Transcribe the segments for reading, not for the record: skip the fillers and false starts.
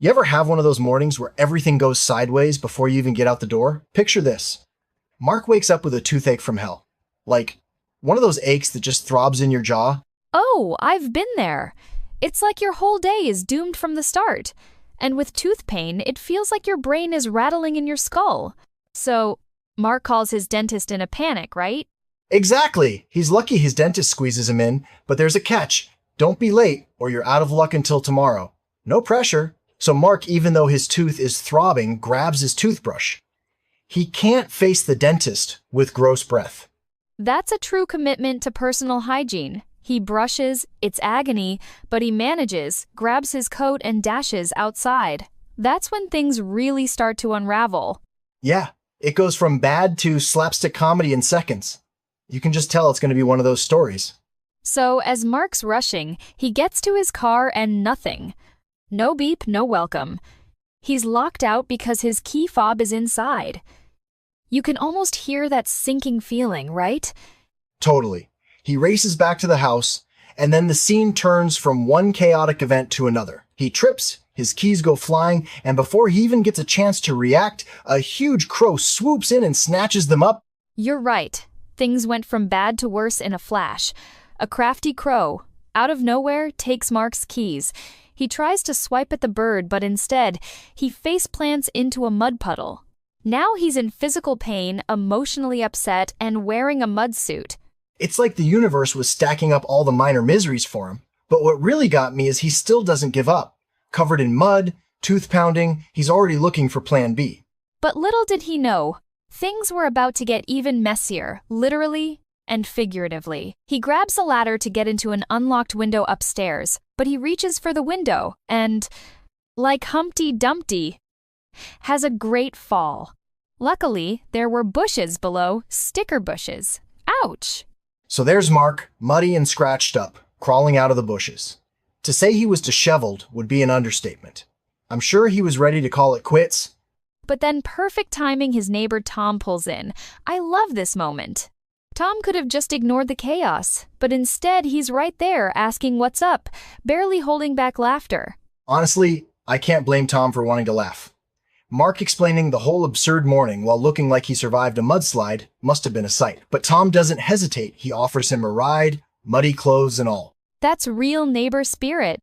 You ever have one of those mornings where everything goes sideways before you even get out the door? Picture this. Mark wakes up with a toothache from hell. Like, one of those aches that just throbs in your jaw. Oh, I've been there. It's like your whole day is doomed from the start. And with tooth pain, it feels like your brain is rattling in your skull. So, Mark calls his dentist in a panic, right? Exactly. He's lucky his dentist squeezes him in, but there's a catch. Don't be late or you're out of luck until tomorrow. No pressure. So Mark, even though his tooth is throbbing, grabs his toothbrush. He can't face the dentist with gross breath. That's a true commitment to personal hygiene. He brushes, it's agony, but he manages, grabs his coat and dashes outside. That's when things really start to unravel. Yeah, it goes from bad to slapstick comedy in seconds. You can just tell it's going to be one of those stories. So, as Mark's rushing, he gets to his car and nothing. No beep, no welcome. He's locked out because his key fob is inside. You can almost hear that sinking feeling, right? Totally. He races back to the house, and then the scene turns from one chaotic event to another. He trips, his keys go flying, and before he even gets a chance to react, a huge crow swoops in and snatches them up. You're right. Things went from bad to worse in a flash. A crafty crow, out of nowhere, takes Mark's keys. He tries to swipe at the bird, but instead, he face plants into a mud puddle. Now he's in physical pain, emotionally upset, and wearing a mud suit. It's like the universe was stacking up all the minor miseries for him. But what really got me is he still doesn't give up. Covered in mud, tooth pounding, he's already looking for plan B. But little did he know, things were about to get even messier, literally and figuratively. He grabs a ladder to get into an unlocked window upstairs, but he reaches for the window and, like Humpty Dumpty, has a great fall. Luckily, there were bushes below, sticker bushes. Ouch! So there's Mark, muddy and scratched up, crawling out of the bushes. To say he was disheveled would be an understatement. I'm sure he was ready to call it quits. But then perfect timing, his neighbor Tom pulls in. I love this moment. Tom could have just ignored the chaos, but instead he's right there asking what's up, barely holding back laughter. Honestly, I can't blame Tom for wanting to laugh. Mark explaining the whole absurd morning while looking like he survived a mudslide must have been a sight. But Tom doesn't hesitate. He offers him a ride, muddy clothes and all. That's real neighbor spirit.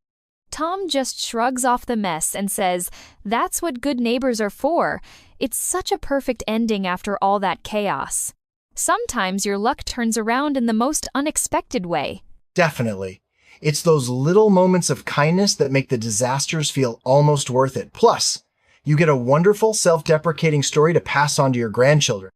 Tom just shrugs off the mess and says, that's what good neighbors are for. It's such a perfect ending after all that chaos. Sometimes your luck turns around in the most unexpected way. Definitely. It's those little moments of kindness that make the disasters feel almost worth it. Plus, you get a wonderful self-deprecating story to pass on to your grandchildren.